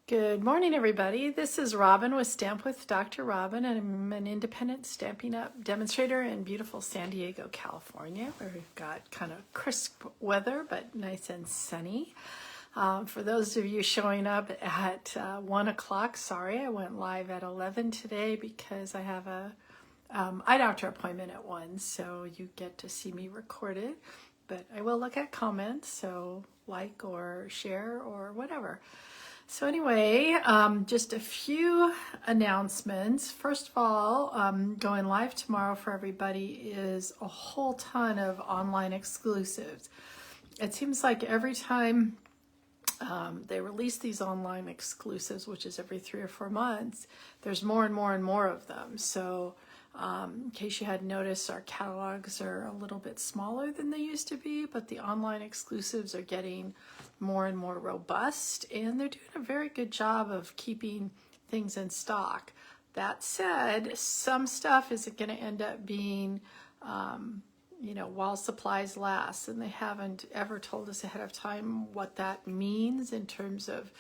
Good morning, everybody. This is Robin with Stamp with Dr. Robin, and I'm an independent Stampin' Up! Demonstrator in beautiful San Diego, California, where we've got kind of crisp weather, but nice and sunny. For those of you showing up at 1 o'clock, sorry, I went live at 11 today because I have a eye doctor appointment at 1, so you get to see me recorded, but I will look at comments, so like or share or whatever. So anyway, just a few announcements. First of all, going live tomorrow for everybody is a whole ton of online exclusives. It seems like every time they release these online exclusives, which is every 3 or 4 months, there's more and more and more of them. So in case you hadn't noticed, our catalogs are a little bit smaller than they used to be, but the online exclusives are getting more and more robust, and they're doing a very good job of keeping things in stock. That said, some stuff isn't going to end up being, while supplies last, and they haven't ever told us ahead of time what that means in terms of,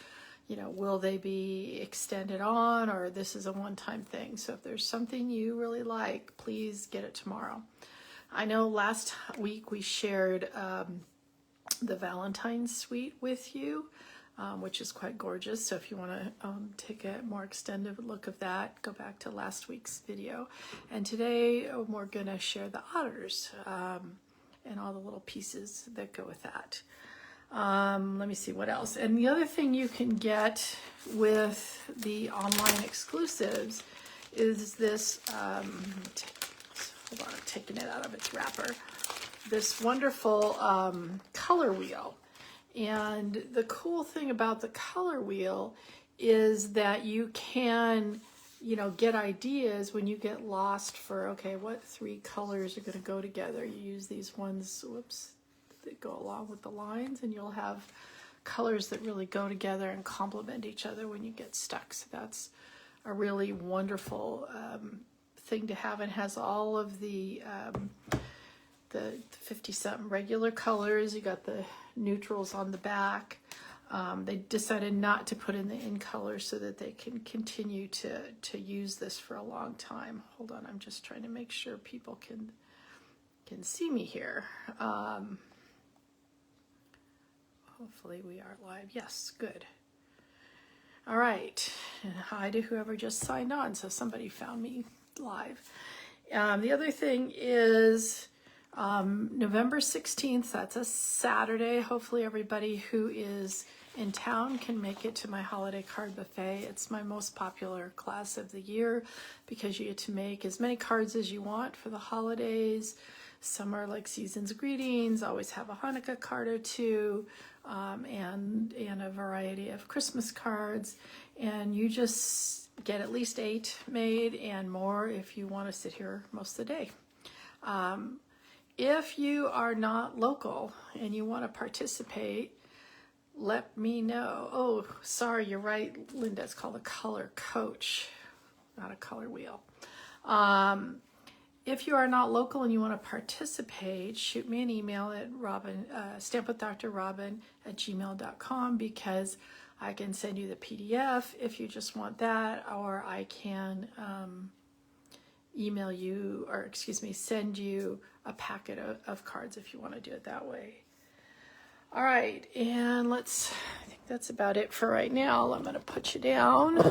will they be extended on, or this is a one-time thing. So if there's something you really like, please get it tomorrow. I know last week we shared the Valentine's suite with you, which is quite gorgeous. So if you want to take a more extended look of that, go back to last week's video. And today we're going to share the otters and all the little pieces that go with that. Let me see what else. And the other thing you can get with the online exclusives is this, hold on, I'm taking it out of its wrapper, this wonderful color wheel. And the cool thing about the color wheel is that you can, get ideas when you get lost for, okay, what 3 colors are going to go together. You use these ones, that go along with the lines, and you'll have colors that really go together and complement each other when you get stuck. So that's a really wonderful thing to have, and has all of the 50-something regular colors. You got the neutrals on the back. They decided not to put in the in colors so that they can continue to use this for a long time. Hold on, I'm just trying to make sure people can see me here. Hopefully we are live. Yes, good. All right, and hi to whoever just signed on. So somebody found me live. The other thing is November 16th, that's a Saturday. Hopefully everybody who is in town can make it to my holiday card buffet. It's my most popular class of the year because you get to make as many cards as you want for the holidays. Some are like season's greetings, always have a Hanukkah card or two, and a variety of Christmas cards. And you just get at least 8 made and more if you want to sit here most of the day. If you are not local and you want to participate, let me know. Oh, sorry, you're right, Linda. It's called a color coach, not a color wheel. If you are not local and you want to participate, shoot me an email at stampwithdrrobin@gmail.com, because I can send you the PDF if you just want that, or I can email you, or send you a packet of cards if you want to do it that way. All right, and I think that's about it for right now. I'm going to put you down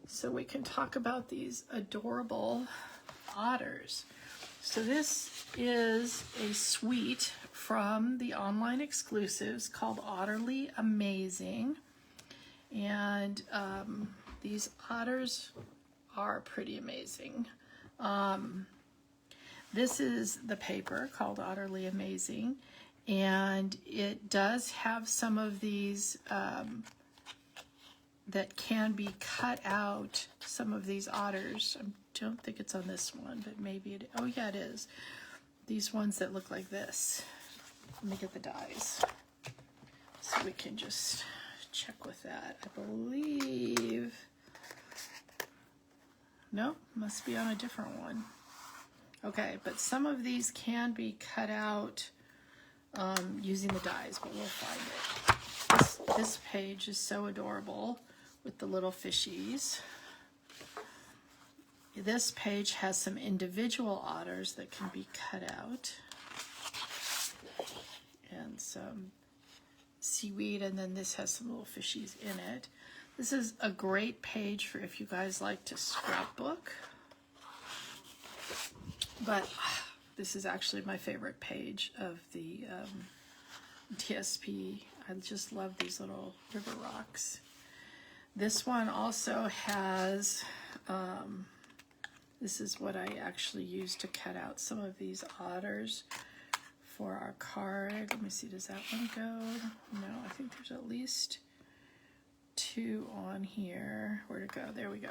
so we can talk about these adorable otters. So this is a suite from the online exclusives called Otterly Amazing, and these otters are pretty amazing. This is the paper called Otterly Amazing, and it does have some of these that can be cut out, some of these otters. I don't think it's on this one, but maybe it, oh yeah, it is. These ones that look like this. Let me get the dies so we can just check with that. I believe, no, must be on a different one. Okay, but some of these can be cut out using the dies, but we'll find it. This page is so adorable with the little fishies. This page has some individual otters that can be cut out, and some seaweed, and then this has some little fishies in it. This is a great page for if you guys like to scrapbook, but this is actually my favorite page of the TSP. I just love these little river rocks. This one also has, this is what I actually used to cut out some of these otters for our card. Let me see, does that one go? No, I think there's at least 2 on here. Where'd it go? There we go.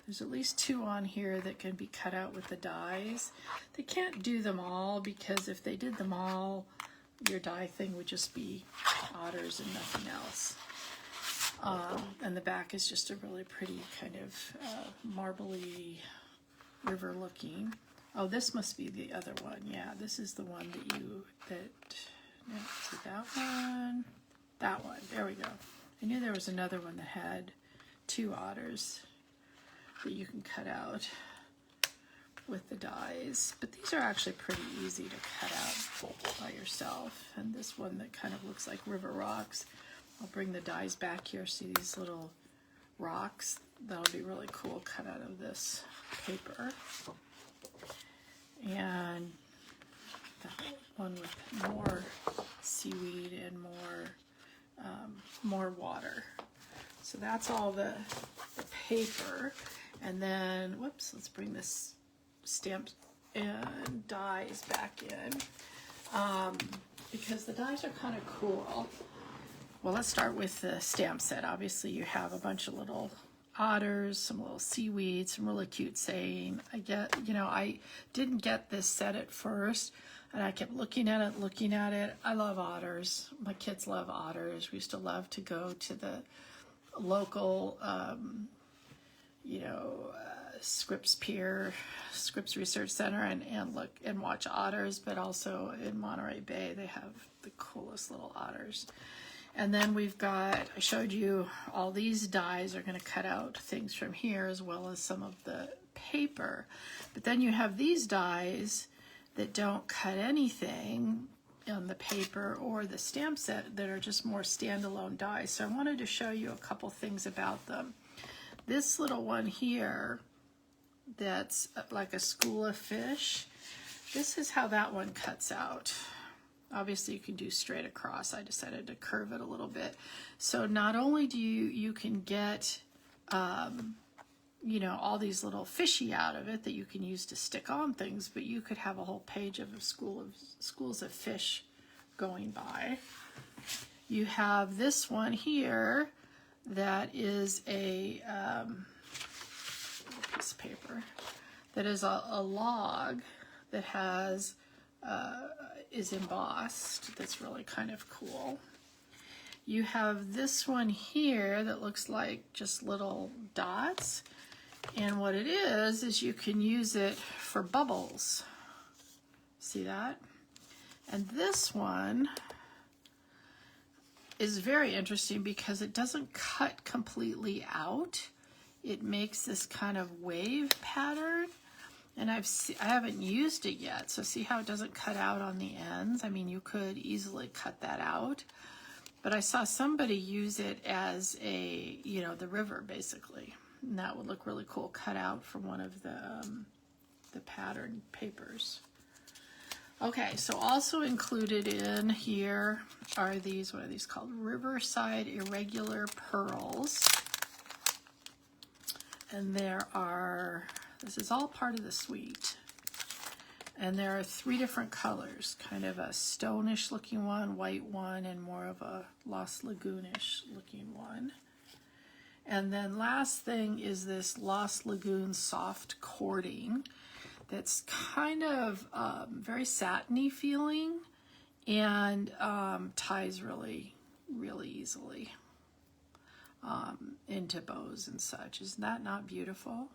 There's at least 2 on here that can be cut out with the dies. They can't do them all, because if they did them all, your die thing would just be otters and nothing else. And the back is just a really pretty kind of marbly river looking. Oh, this must be the other one. Yeah, this is the one no, see that one? That one, there we go. I knew there was another one that had 2 otters that you can cut out with the dies, but these are actually pretty easy to cut out by yourself. And this one that kind of looks like river rocks, I'll bring the dies back here. See these little rocks? That'll be really cool cut out of this paper. And that one with more seaweed and more water. So that's all the paper. And then, whoops, let's bring this stamp and dies back in, because the dies are kind of cool. Well, let's start with the stamp set. Obviously, you have a bunch of little otters, some little seaweed, some really cute saying. I didn't get this set at first, and I kept looking at it. I love otters. My kids love otters. We used to love to go to the local, Scripps Research Center and look and watch otters, but also in Monterey Bay, they have the coolest little otters. And then we've got, I showed you all these dies are going to cut out things from here as well as some of the paper. But then you have these dies that don't cut anything on the paper or the stamp set that are just more standalone dies. So I wanted to show you a couple things about them. This little one here that's like a school of fish, this is how that one cuts out. Obviously you can do straight across. I decided to curve it a little bit. So not only do you can get all these little fishy out of it that you can use to stick on things, but you could have a whole page of schools of fish going by. You have this one here that is a piece of paper that is a log that has is embossed. That's really kind of cool. You have this one here that looks like just little dots, and what it is you can use it for bubbles. See that? And this one is very interesting because it doesn't cut completely out. It makes this kind of wave pattern, and I haven't used it yet. So see how it doesn't cut out on the ends? I mean, you could easily cut that out, but I saw somebody use it as a, the river basically, and that would look really cool cut out from one of the pattern papers. Okay, so also included in here are these, what are these called? Riverside Irregular Pearls. And this is all part of the suite. And there are 3 different colors, kind of a stonish looking one, white one, and more of a Lost Lagoonish looking one. And then last thing is this Lost Lagoon soft cording that's kind of very satiny feeling and ties really, really easily into bows and such. Isn't that not beautiful?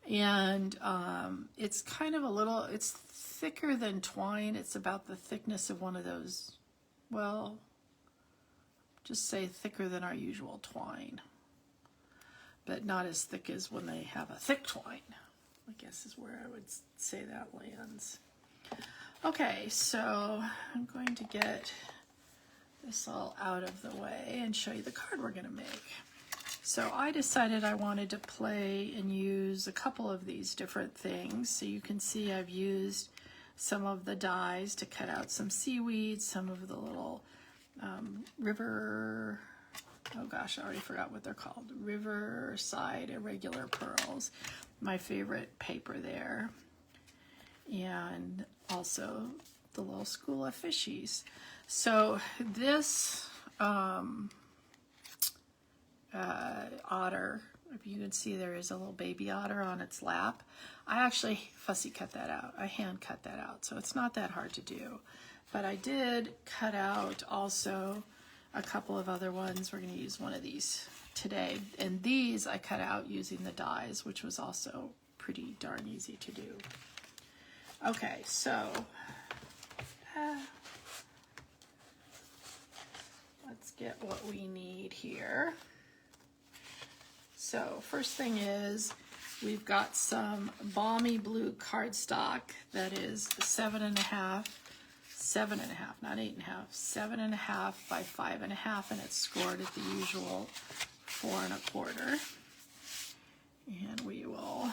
And it's kind of it's thicker than twine. It's about the thickness of one of those, well, just say thicker than our usual twine, but not as thick as when they have a thick twine, I guess is where I would say that lands. Okay, so I'm going to get this all out of the way and show you the card we're going to make. So I decided I wanted to play and use a couple of these different things. So you can see I've used some of the dies to cut out some seaweed, some of the little river, oh gosh, I already forgot what they're called, Riverside Irregular Pearls, my favorite paper there, and also the little school of fishies. So this otter, if you can see, there is a little baby otter on its lap. I actually fussy cut that out. I hand cut that out, so it's not that hard to do. But I did cut out also a couple of other ones. We're going to use one of these today. And these I cut out using the dies, which was also pretty darn easy to do. Okay, so let's get what we need here. So first thing is we've got some balmy blue cardstock that is 7.5, not 8.5, 7.5 by 5.5, and it's scored at the usual 4 1/4. And we will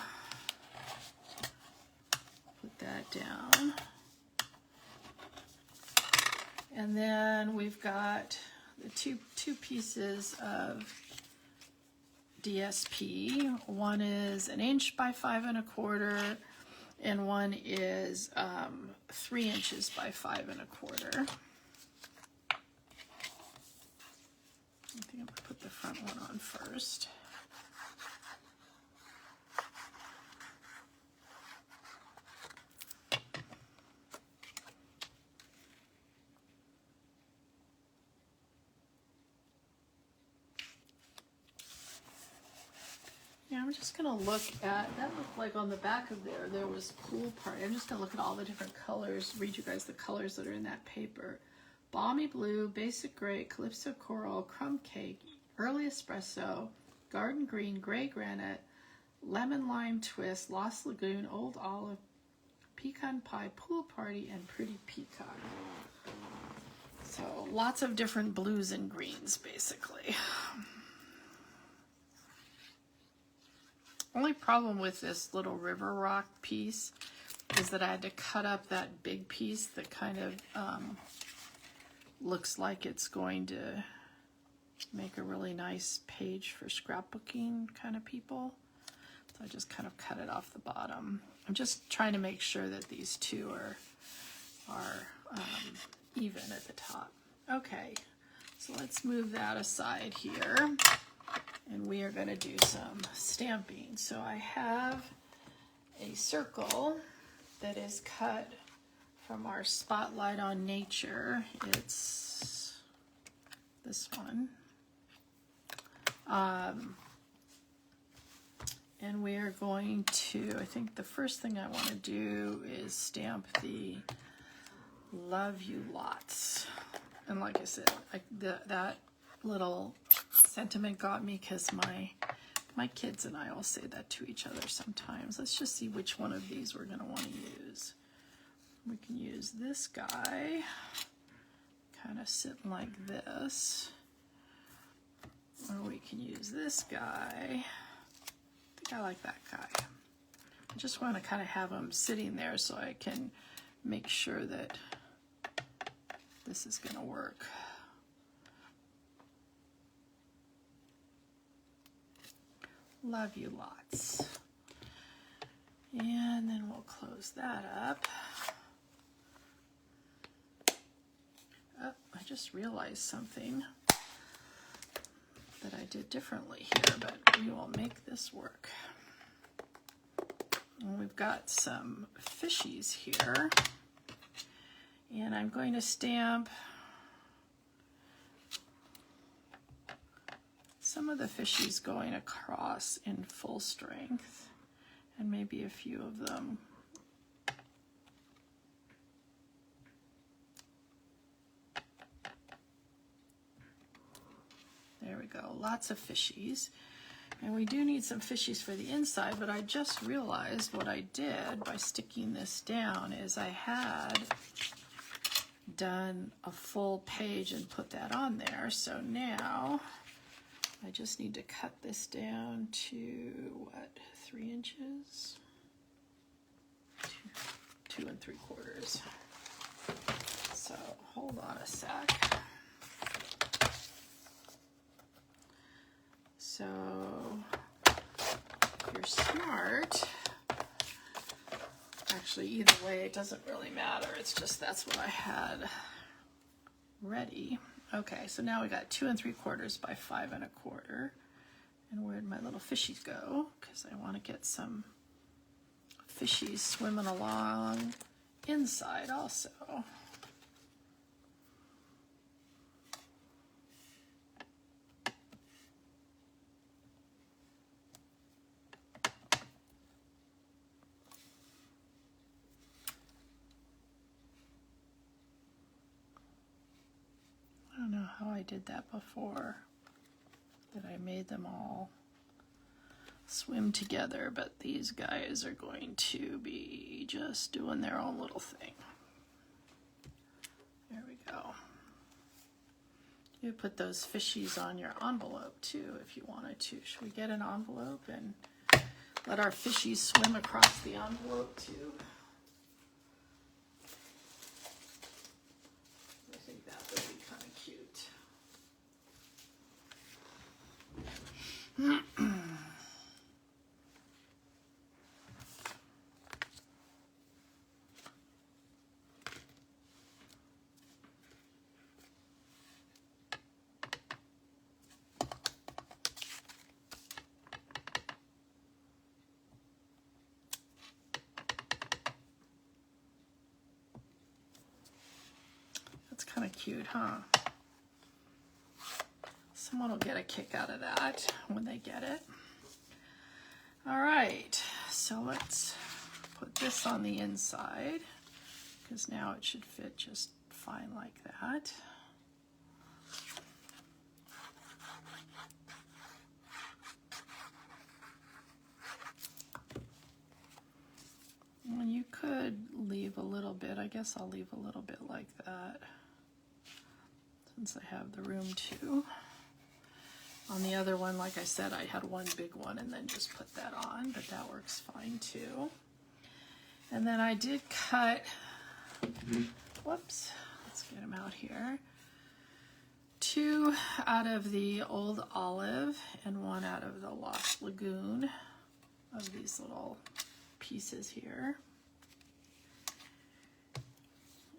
put that down. And then we've got the two pieces of DSP. One is 1 inch by 5 1/4, and one is 3 inches by 5 1/4. I think I'm gonna put the front one on first. Yeah, I'm just gonna look at, that looked like on the back of there was pool party. I'm just gonna look at all the different colors, read you guys the colors that are in that paper. Balmy blue, basic gray, calypso coral, crumb cake, early espresso, garden green, gray granite, lemon lime twist, lost lagoon, old olive, pecan pie, pool party, and pretty peacock. So lots of different blues and greens basically. Only problem with this little river rock piece is that I had to cut up that big piece that kind of looks like it's going to make a really nice page for scrapbooking kind of people. So I just kind of cut it off the bottom. I'm just trying to make sure that these two are even at the top. Okay, so let's move that aside here. And we are going to do some stamping. So I have a circle that is cut from our Spotlight on Nature. It's this one. And we are going to, I think the first thing I want to do is stamp the Love You Lots. And like I said, that little sentiment got me because my kids and I will say that to each other sometimes. Let's just see which one of these we're going to want to use. We can use this guy, kind of sitting like this. Or we can use this guy. I think I like that guy. I just want to kind of have them sitting there so I can make sure that this is going to work. Love You Lots. And then we'll close that up. Oh, I just realized something that I did differently here, but we will make this work. And we've got some fishies here. And I'm going to stamp some of the fishies going across in full strength, and maybe a few of them There we go, lots of fishies. And we do need some fishies for the inside, but I just realized what I did by sticking this down is I had done a full page and put that on there. So now I just need to cut this down to, what, 3 inches? 2 3/4. So hold on a sec. So if you're smart, actually either way it doesn't really matter, it's just that's what I had ready. Okay, so now we got 2 3/4 by 5 1/4. And where'd my little fishies go? Because I want to get some fishies swimming along inside also. I don't know how I did that before, that I made them all swim together, but these guys are going to be just doing their own little thing. There we go. You put those fishies on your envelope too if you wanted to. Should we get an envelope and let our fishies swim across the envelope too? I think that would be kind of cute. That's kind of cute, huh? Someone will get a kick out of that when they get it. All right, so let's put this on the inside, because now it should fit just fine like that. And you could leave a little bit. I guess I'll leave a little bit like that, since I have the room to. On the other one, like I said, I had one big one and then just put that on, but that works fine too. And then I did cut, whoops, let's get them out here. 2 out of the Old Olive and 1 out of the Lost Lagoon of these little pieces here.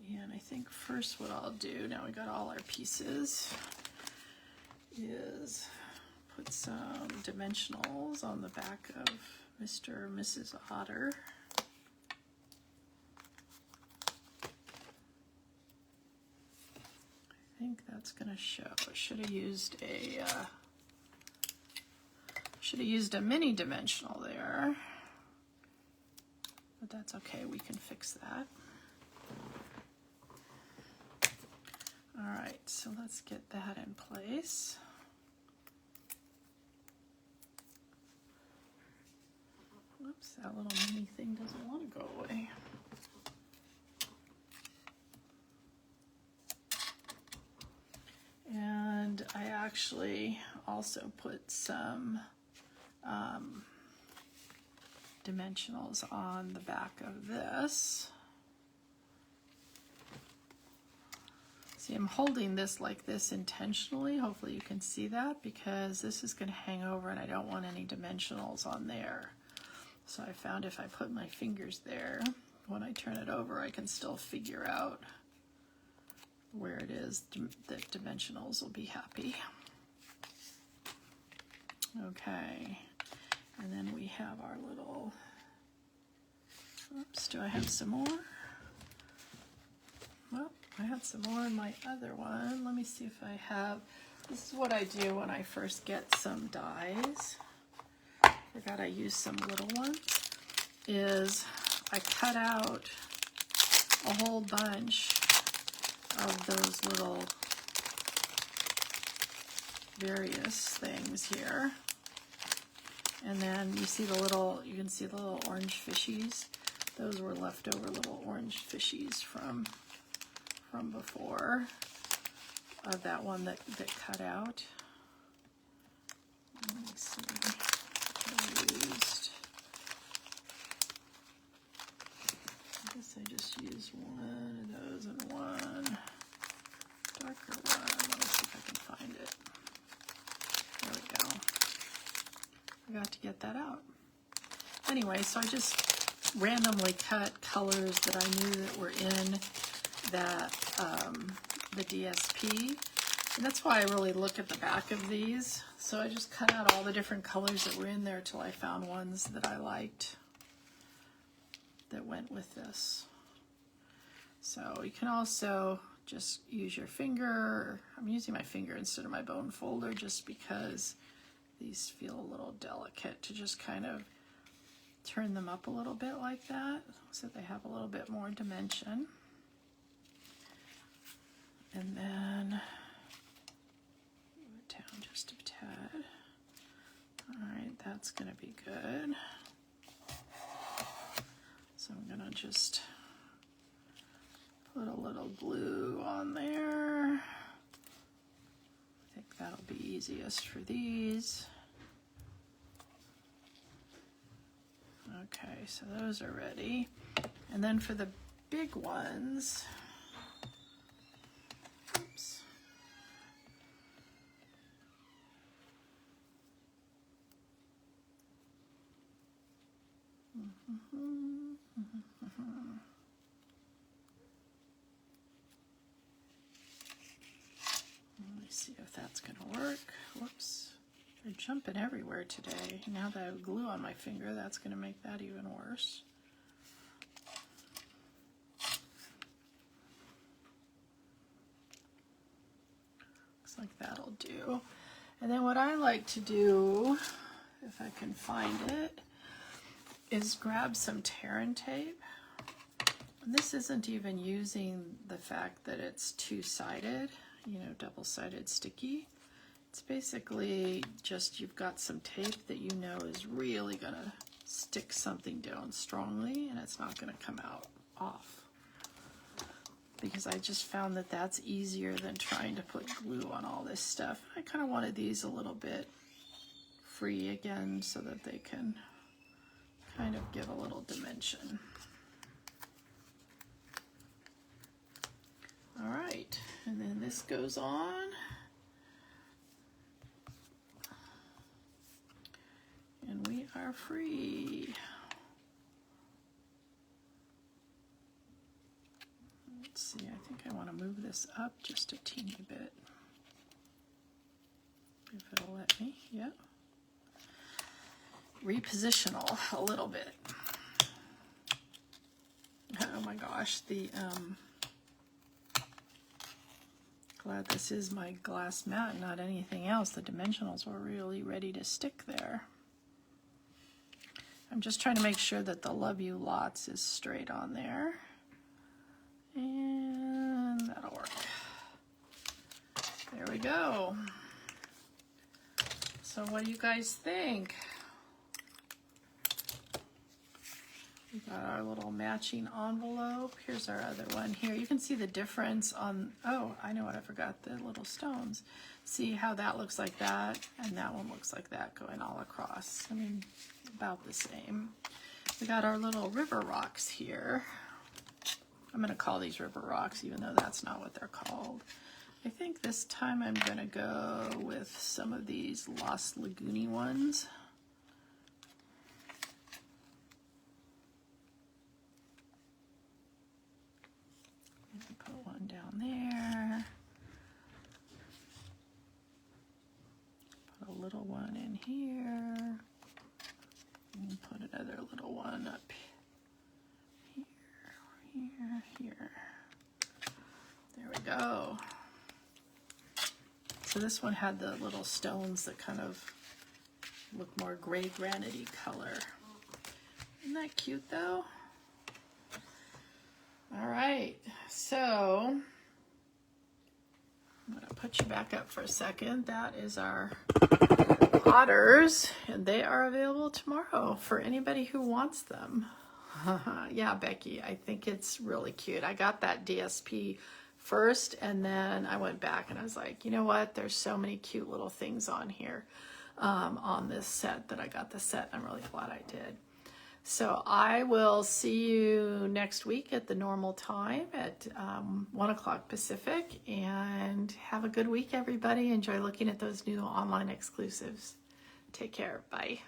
And I think first what I'll do, now we got all our pieces, is put some dimensionals on the back of Mr. and Mrs. Otter. I think that's going to show. I should have used a mini dimensional there, but that's okay. We can fix that. All right, so let's get that in place. Oops, that little mini thing doesn't want to go away. And I actually also put some dimensionals on the back of this. See, I'm holding this like this intentionally. Hopefully you can see that, because this is going to hang over and I don't want any dimensionals on there. So I found if I put my fingers there, when I turn it over, I can still figure out where it is that dimensionals will be happy. Okay, and then we have our little, oops, do I have some more? Well, I had some more in my other one. Let me see if I have, this is what I do when I first get some dies. Forgot I used some little ones, is I cut out a whole bunch of those little various things here. And then you see the little, you can see the little orange fishies. Those were leftover little orange fishies from before, of that one that cut out. Let me see. I guess I just used one of those and one darker one. Let me see if I can find it. There we go. I got to get that out. Anyway, so I just randomly cut colors that I knew that were in that the DSP. And that's why I really look at the back of these. So I just cut out all the different colors that were in there till I found ones that I liked that went with this. So you can also just use your finger. I'm using my finger instead of my bone folder just because these feel a little delicate, to just kind of turn them up a little bit like that so they have a little bit more dimension. And then move it down just a tad. All right, that's going to be good. So I'm going to just put a little glue on there. I think that'll be easiest for these. Okay, so those are ready. And then for the big ones, oops. Let me see if that's going to work. Whoops. They're jumping everywhere today. Now that I have glue on my finger, that's going to make that even worse. Looks like that'll do. And then what I like to do, if I can find it, is grab some tear and tape. And this isn't even using the fact that it's two-sided, you know, double-sided sticky. It's basically just you've got some tape that you know is really going to stick something down strongly, and it's not going to come out off. Because I just found that that's easier than trying to put glue on all this stuff. I kind of wanted these a little bit free again so that they can kind of give a little dimension. All right, and then this goes on. And we are free. Let's see, I think I want to move this up just a teeny bit. If it'll let me, yeah. Repositional a little bit. Oh my gosh, glad this is my glass mat, not anything else. The dimensionals were really ready to stick there. I'm just trying to make sure that the Love You Lots is straight on there. And that'll work. There we go. So what do you guys think? We got our little matching envelope. Here's our other one here. You can see the difference on, oh, I know what I forgot, the little stones. See how that looks like that, and that one looks like that going all across. I mean, about the same. We got our little river rocks here. I'm gonna call these river rocks, even though that's not what they're called. I think this time I'm gonna go with some of these Lost Lagoony ones. Put one down there. Put a little one in here. And put another little one up here, here, here. There we go. So this one had the little stones that kind of look more gray granite-y color. Isn't that cute though? All right, so I'm gonna put you back up for a second. That is our otters, and they are available tomorrow for anybody who wants them. Yeah, Becky, I think it's really cute. I got that DSP first, and then I went back and I was like, you know what? There's so many cute little things on here on this set that I got the set. I'm really glad I did. So I will see you next week at the normal time at 1 o'clock Pacific, and have a good week, everybody. Enjoy looking at those new online exclusives. Take care. Bye.